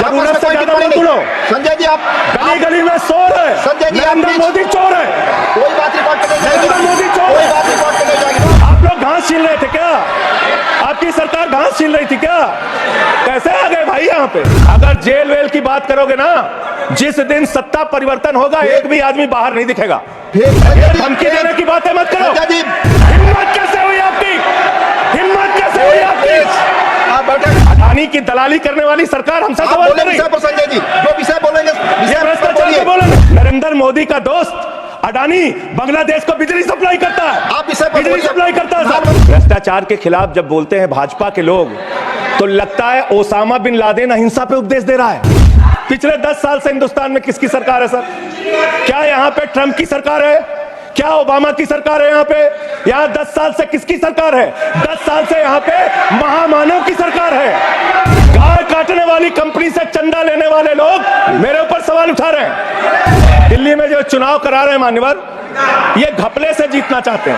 जरूरत से ज्यादा मत बोलो। संजय जी आप गली गली में शोर है। संजय जी नरेंद्र मोदी चोर है। कोई बात रिकॉर्ड पे नहीं जाएगी। नरेंद्र मोदी चोर कोई है। बात रिकॉर्ड पे नहीं जाएगी। आप लोग घास छीन रहे थे क्या? आपकी सरकार घास छीन रही थी क्या? कैसे आ गए भाई यहाँ पे? अगर जेल वेल की बात करोगे ना, जिस दिन सत्ता परिवर्तन होगा एक भी आदमी बाहर नहीं दिखेगा। ये धमकी देने की बातें मत करो। हिम्मत कैसे हुई आपकी? हिम्मत कैसे हुई आपकी? अडानी की दलाली करने वाली सरकार हमसे सवाल कर रही है। संजय जी जो विषय बोलेंगे ये भ्रष्टाचार पे बोलेंगे। नरेंद्र मोदी का दोस्त अडानी बांग्लादेश को बिजली सप्लाई करता है। आप इसे बिजली सप्लाई करता है। भ्रष्टाचार के खिलाफ जब बोलते हैं भाजपा के लोग, तो लगता है ओसामा बिन लादेन अहिंसा पे उपदेश दे रहा है। पिछले 10 साल से हिंदुस्तान में किसकी सरकार है सर? क्या यहाँ पे ट्रंप की सरकार है? क्या ओबामा की सरकार है? यहाँ पे यहाँ 10 साल से किसकी सरकार है? 10 साल से यहाँ पे महामानव की सरकार है। गाय काटने वाली कंपनी से चंदा लेने वाले लोग मेरे ऊपर सवाल उठा रहे हैं। दिल्ली में जो चुनाव करा रहे हैं मान्यवर, ये घपले से जीतना चाहते हैं,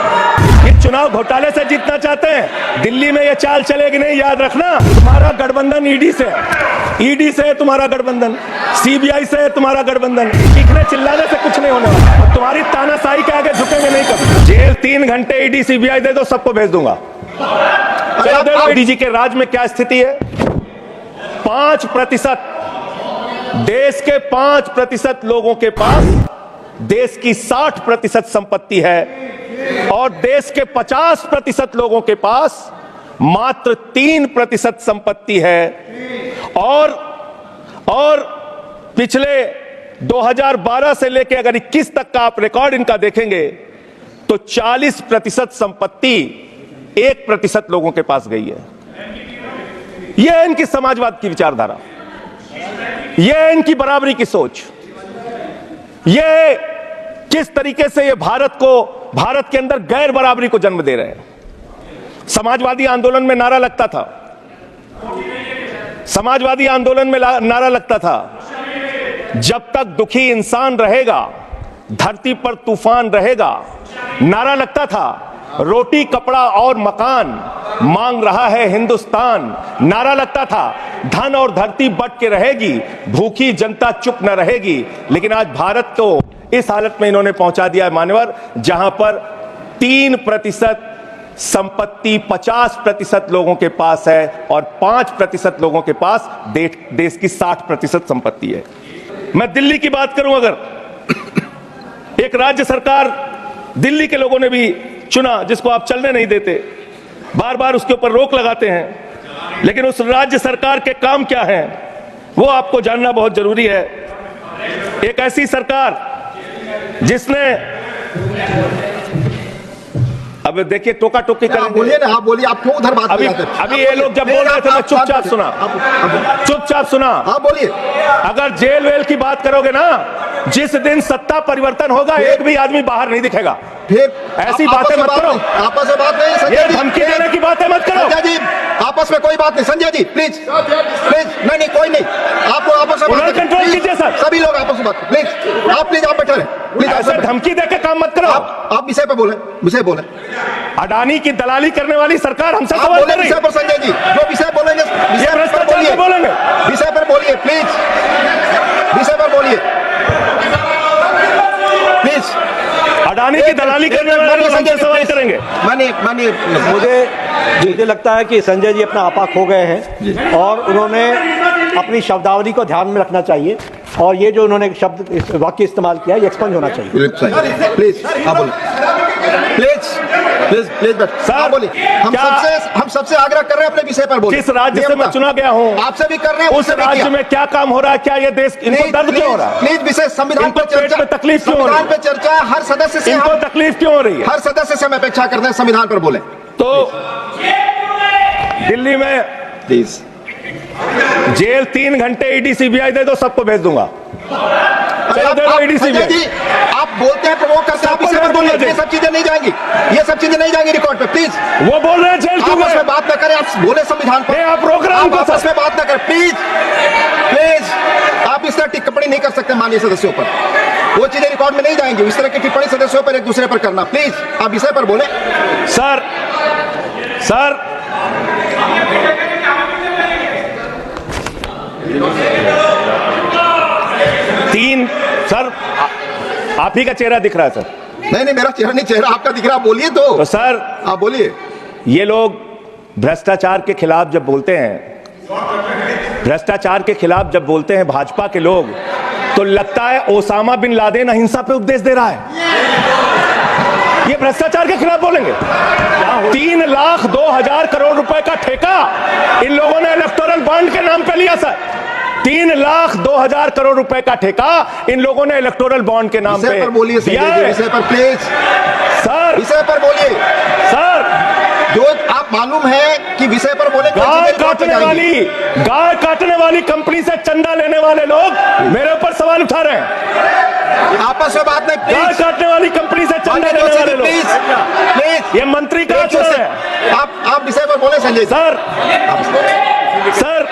ये चुनाव घोटाले से जीतना चाहते हैं। दिल्ली में ये चाल चलेगी नहीं, याद रखना। तुम्हारा गठबंधन ईडी से है तुम्हारा गठबंधन, सीबीआई से है तुम्हारा गठबंधन। चीखने चिल्लाने से कुछ नहीं होने वाला। तुम्हारी तानाशाही के आगे झुकेंगे नहीं कभी। जेल 3 घंटे ईडी सीबीआई दे दो, सबको भेज दूंगा। डीजी के राज में क्या स्थिति है? 5%, देश के 5% लोगों के पास देश की 60% संपत्ति है, और देश के 50% लोगों के पास मात्र 3% संपत्ति है। और पिछले 2012 से लेकर अगर 21 तक का आप रिकॉर्ड इनका देखेंगे तो 40% संपत्ति 1% लोगों के पास गई है। यह है इनकी समाजवाद की विचारधारा, यह है इनकी बराबरी की सोच। ये किस तरीके से ये भारत के अंदर गैर बराबरी को जन्म दे रहे हैं। समाजवादी आंदोलन में नारा लगता था, समाजवादी आंदोलन में नारा लगता था, जब तक दुखी इंसान रहेगा धरती पर तूफान रहेगा। नारा लगता था, रोटी कपड़ा और मकान मांग रहा है हिंदुस्तान। नारा लगता था, धन और धरती बट के रहेगी, भूखी जनता चुप न रहेगी। लेकिन आज भारत को इस हालत में इन्होंने पहुंचा दिया है मान्यवर, जहां पर 3% संपत्ति 50% लोगों के पास है और 5% लोगों के पास देश की 60% संपत्ति है। मैं दिल्ली की बात करूं, अगर एक राज्य सरकार दिल्ली के लोगों ने भी चुना, जिसको आप चलने नहीं देते, बार बार उसके ऊपर रोक लगाते हैं, लेकिन उस राज्य सरकार के काम क्या हैं वो आपको जानना बहुत जरूरी है। एक ऐसी सरकार जिसने, अब देखिए टोका टोकी करेंगे। बोलिए ना, आप बोलिए, आप क्यों उधर बात अभी ये लोग जब बोल रहे थे मैं चुपचाप सुना। हाँ बोलिए। अगर जेल वेल की बात करोगे ना, जिस दिन सत्ता परिवर्तन होगा एक भी आदमी बाहर नहीं दिखेगा। ऐसी बातें मत करो, आपस में बात नहीं। संजय ये धमकी देने की बातें मत करो। संजय जी आपस में कोई बात नहीं। संजय जी प्लीज नहीं कोई नहीं, आपको आपस में कंट्रोल कीजिए सर। सभी लोग आपस में बात प्लीज। आप बैठे रहे प्लीज। ऐसे धमकी देकर काम मत करो। आप विषय पे बोले, विषय बोले। अडानी की दलाली करने वाली सरकार हमसे सवाल कर रही है। विषय पर संजय जी जो विषय बोलेंगे विषय पर बोलेंगे, विषय पर बोलिए प्लीज, विषय पर बोलिए प्लीज। अडानी की दलाली करने वाले लोग हमसे सवाल करेंगे। मानिए मुझे लगता है कि संजय जी अपना आपा खो गए हैं और उन्होंने अपनी शब्दावली को ध्यान में रखना चाहिए, और ये जो उन्होंने शब्द वाक्य इस्तेमाल किया ये एक्सपंज होना चाहिए। प्लीज आप बोलिए, प्लीज सर बोलिए। हम सबसे आग्रह कर रहे हैं अपने विषय पर बोलिए। किस राज्य से मैं चुना गया हूँ, आपसे भी कर रहे हैं, उस राज्य में क्या काम हो रहा है, क्या ये देश इनको दर्द क्यों हो रहा है? प्लीज विषय संविधान पर चर्चा, तकलीफ क्यों हो रही है? संविधान पे चर्चा, हर सदस्य से इनको तकलीफ क्यों हो रही है? हर सदस्य से हम अपेक्षा करते हैं संविधान पर बोले। तो दिल्ली में प्लीज जेल 3 घंटे ईडी सीबीआई दे दो, सबको भेज दूंगा। संजय जी आप बोलते हैं, प्रवोक करते हैं, आप इसे पर बोलिए। ये सब चीजें नहीं जाएंगी, ये सब चीजें नहीं जाएंगी रिकॉर्ड पे प्लीज। वो बोल रहे हैं जेल क्यों आपस में बात न करें, आप बोले संविधान पर, आप प्रोग्राम आपस में बात न करें प्लीज। आप इस तरह टिप्पणी नहीं कर सकते माननीय सदस्यों पर, वो चीजें रिकॉर्ड में नहीं जाएंगी। इस तरह की टिप्पणी सदस्यों पर एक दूसरे पर करना प्लीज। आप विषय पर बोले सर। सर तीन सर आप ही का चेहरा दिख रहा है सर। नहीं, मेरा चेहरा नहीं, चेहरा आपका दिख रहा, बोलिए तो सर आप बोलिए। ये लोग भ्रष्टाचार के खिलाफ जब बोलते हैं, भ्रष्टाचार के खिलाफ जब बोलते हैं भाजपा के लोग, तो लगता है ओसामा बिन लादेन अहिंसा पे उपदेश दे रहा है। ये भ्रष्टाचार के खिलाफ बोलेंगे। 3,02,000 करोड़ रुपए का ठेका इन लोगों ने इलेक्टोरल बॉन्ड के नाम पे लिया सर। 3,02,000 करोड़ रुपए का ठेका इन लोगों ने इलेक्टोरल बॉन्ड के नाम पे बोलिए विषय पर प्लीज सर, विषय पर बोलिए सर। जो आप मालूम है कि विषय पर बोले। गाय काटने वाली कंपनी से चंदा लेने वाले लोग मेरे ऊपर सवाल उठा रहे हैं। आपस में बात नहीं, गाय काटने वाली कंपनी से चंदा लेने वाले लोग, प्लीज ये मंत्री का है। आप विषय पर बोले संजय सर,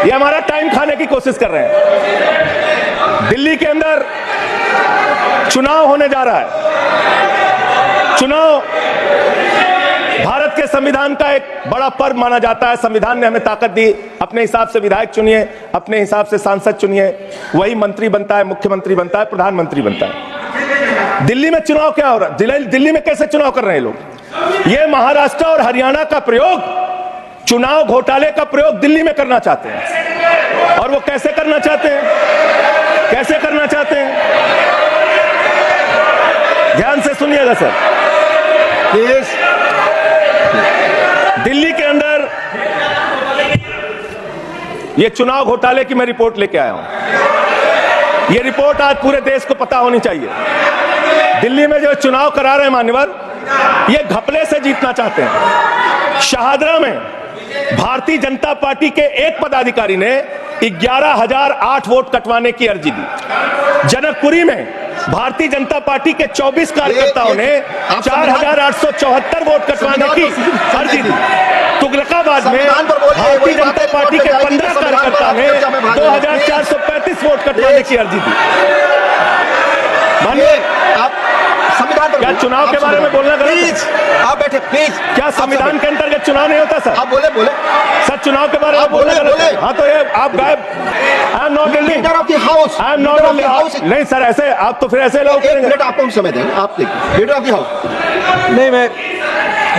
ये हमारा टाइम खाने की कोशिश कर रहे हैं। दिल्ली के अंदर चुनाव होने जा रहा है। चुनाव भारत के संविधान का एक बड़ा पर्व माना जाता है। संविधान ने हमें ताकत दी, अपने हिसाब से विधायक चुनिए, अपने हिसाब से सांसद चुनिए, वही मंत्री बनता है, मुख्यमंत्री बनता है, प्रधानमंत्री बनता है। दिल्ली में चुनाव क्या हो रहा है? दिल्ली में कैसे चुनाव कर रहे हैं लोग? ये महाराष्ट्र और हरियाणा का प्रयोग, चुनाव घोटाले का प्रयोग दिल्ली में करना चाहते हैं। और वो कैसे करना चाहते हैं? कैसे करना चाहते हैं? ध्यान से सुनिएगा सर। दिल्ली के अंदर ये चुनाव घोटाले की मैं रिपोर्ट लेके आया हूं। ये रिपोर्ट आज पूरे देश को पता होनी चाहिए। दिल्ली में जो चुनाव करा रहे हैं मान्यवर, ये घपले से जीतना चाहते हैं। शाहदरा में भारतीय जनता पार्टी के एक पदाधिकारी ने 11,008 वोट कटवाने की अर्जी दी। जनकपुरी में भारतीय जनता पार्टी के 24 कार्यकर्ताओं ने 4,874 वोट कटवाने की अर्जी दी। तुगलकाबाद में भारतीय जनता पार्टी के 15 कार्यकर्ताओं ने 2,435 वोट कटवाने की अर्जी दी। मानिए संविधान पर क्या चुनाव के बारे में बोलना प्लीज आप बैठे प्लीज। क्या संविधान के अंतर्गत चुनाव नहीं होता सर? आप बोले सर, चुनाव के बारे में बोलना गलत। हाँ तो ये आप गायब। I am not leader of the house. I am not house. नहीं सर, ऐसे आप तो फिर ऐसे लोग करेंगे। मिनट आपको समय दें, आप देखिए लीडर ऑफ द हाउस। नहीं,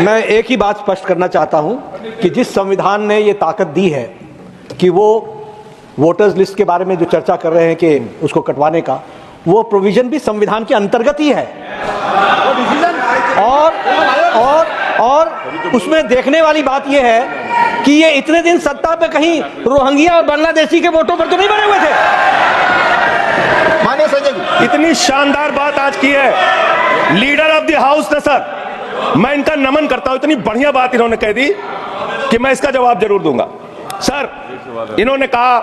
मैं एक ही बात स्पष्ट करना चाहता हूं कि जिस संविधान ने ये ताकत दी है कि वो वोटर्स लिस्ट के बारे में जो चर्चा कर रहे हैं कि उसको कटवाने का, वो प्रोविजन भी संविधान के अंतर्गत ही है। और उसमें देखने वाली बात यह है कि ये इतने दिन सत्ता पे कहीं रोहिंग्या और बांग्लादेशी के वोटों पर तो नहीं बने हुए थे। मानिए संजय जी, इतनी शानदार बात आज की है लीडर ऑफ द हाउस ने सर, मैं इनका नमन करता हूं। इतनी बढ़िया बात इन्होंने कह दी कि मैं इसका जवाब जरूर दूंगा। सर, इन्होंने कहा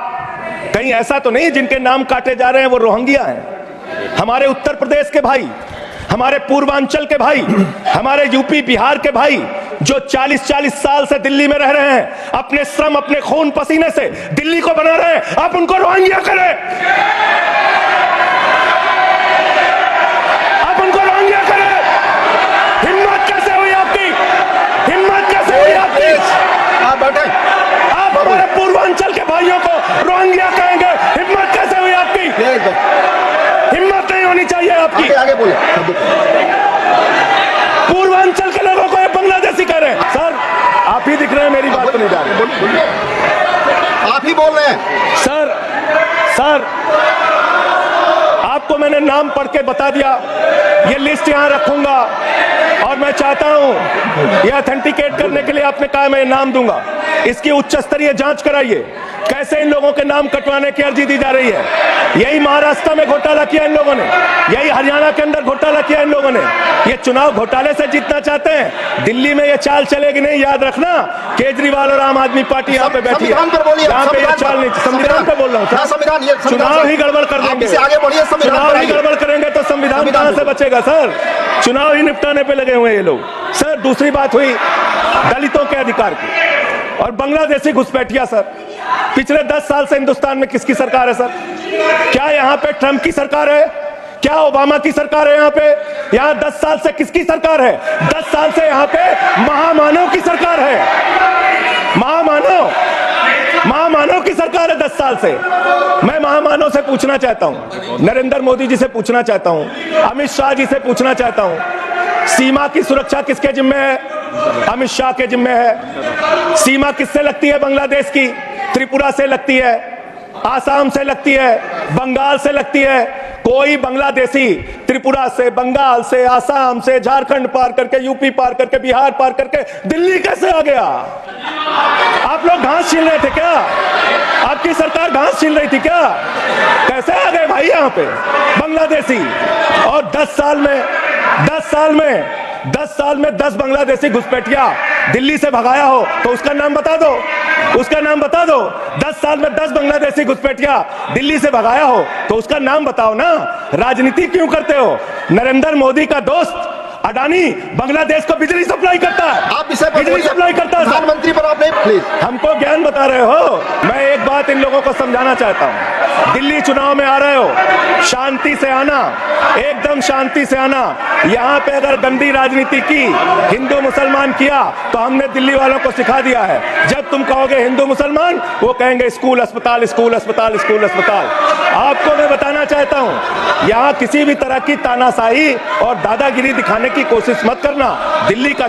कहीं ऐसा तो नहीं जिनके नाम काटे जा रहे हैं वो रोहिंग्या हैं। हमारे उत्तर प्रदेश के भाई, हमारे पूर्वांचल के भाई, हमारे यूपी बिहार के भाई जो 40-40 साल से दिल्ली में रह रहे हैं, अपने श्रम अपने खून पसीने से दिल्ली को बना रहे हैं, आप उनको रोहिंग्या करें। आप उनको रोहिंग्या करें। हिम्मत कैसे हुई आपकी? हिम्मत कैसे हुई आपकी? आप बैठे। आप हमारे पूर्वांचल के भाइयों को रोहिंग्या कहेंगे? हिम्मत कैसे हुई आपकी? हिम्मत नहीं होनी चाहिए आपकी। आगे बोले। पूर्वांचल के लोगों को ये बांग्लादेशी कह रहे हैं। सर, आप ही दिख रहे हैं, मेरी बात को नहीं जा रही। आप ही बोल रहे हैं। सर, आपको मैंने नाम पढ़ के बता दिया। ये लिस्ट यहां रखूंगा और मैं चाहता हूं ये ऑथेंटिकेट करने के लिए आपने कहा मैं नाम दूंगा। इसकी उच्च स्तरीय जांच कराइए कैसे इन लोगों के नाम कटवाने की अर्जी दी जा रही है। यही महाराष्ट्र में घोटाला किया इन लोगों ने, यही हरियाणा के अंदर घोटाला किया इन लोगों ने। ये चुनाव घोटाले से जीतना चाहते हैं। दिल्ली में ये चाल चलेगी नहीं, याद रखना। केजरीवाल और आम आदमी पार्टी यहाँ पे बैठी है, यहाँ पे ये चाल नहीं। संविधान पे बोल रहा हूँ। चुनाव ही गड़बड़ कर देंगे, चुनाव ही गड़बड़ करेंगे तो संविधान कहां से बचेगा सर? चुनाव ही निपटाने पे लगे हुए हैं ये लोग। सर, दूसरी बात हुई दलितों के अधिकार की और बांग्लादेशी घुसपैठिया। सर, पिछले 10 साल से हिंदुस्तान में किसकी सरकार है सर? क्या यहाँ पे ट्रंप की सरकार है? क्या ओबामा की सरकार है? यहाँ पे यहाँ 10 साल से किसकी सरकार है? 10 साल से यहाँ पे महामानव की सरकार है। महामानव महामानव की सरकार है 10 साल से। मैं महामानव से पूछना चाहता हूं, नरेंद्र मोदी जी से पूछना चाहता हूं, अमित शाह जी से पूछना चाहता हूं, सीमा की सुरक्षा किसके जिम्मे है? अमित शाह के जिम्मे है। सीमा किससे लगती है बांग्लादेश की? त्रिपुरा से लगती है, आसाम से लगती है, बंगाल से लगती है। कोई बांग्लादेशी त्रिपुरा से, बंगाल से, आसाम से, झारखंड पार करके, यूपी पार करके, बिहार पार करके दिल्ली कैसे आ गया? आप लोग घास छीन रहे थे क्या? आपकी सरकार घास छीन रही थी क्या? कैसे आ गए भाई यहाँ पे बांग्लादेशी? और 10 साल में 10 बांग्लादेशी घुसपैठिया दिल्ली से भगाया हो तो उसका नाम बता दो, उसका नाम बता दो। 10 साल में 10 बांग्लादेशी घुसपैठिया दिल्ली से भगाया हो तो उसका नाम बताओ ना। राजनीति क्यों करते हो? नरेंद्र मोदी का दोस्त अडानी बांग्लादेश को बिजली सप्लाई करता है, आप विषय पर बिजली सप्लाई करता है। प्रधानमंत्री पर आप नहीं, प्लीज। हमको ज्ञान बता रहे हो। मैं एक बात इन लोगों को समझाना चाहता हूं, दिल्ली चुनाव में आ रहे हो, शांति से आना, एकदम शांति से आना। यहां पे अगर गंदी राजनीति की, हिंदू मुसलमान किया तो हमने दिल्ली वालों को सिखा दिया है। जब तुम कहोगे हिंदू मुसलमान, वो कहेंगे स्कूल अस्पताल, स्कूल अस्पताल, स्कूल अस्पताल। आपको मैं बताना चाहता हूं, यहां किसी भी तरह की तानाशाही और दादागिरी दिखाने की कोशिश मत करना। दिल्ली का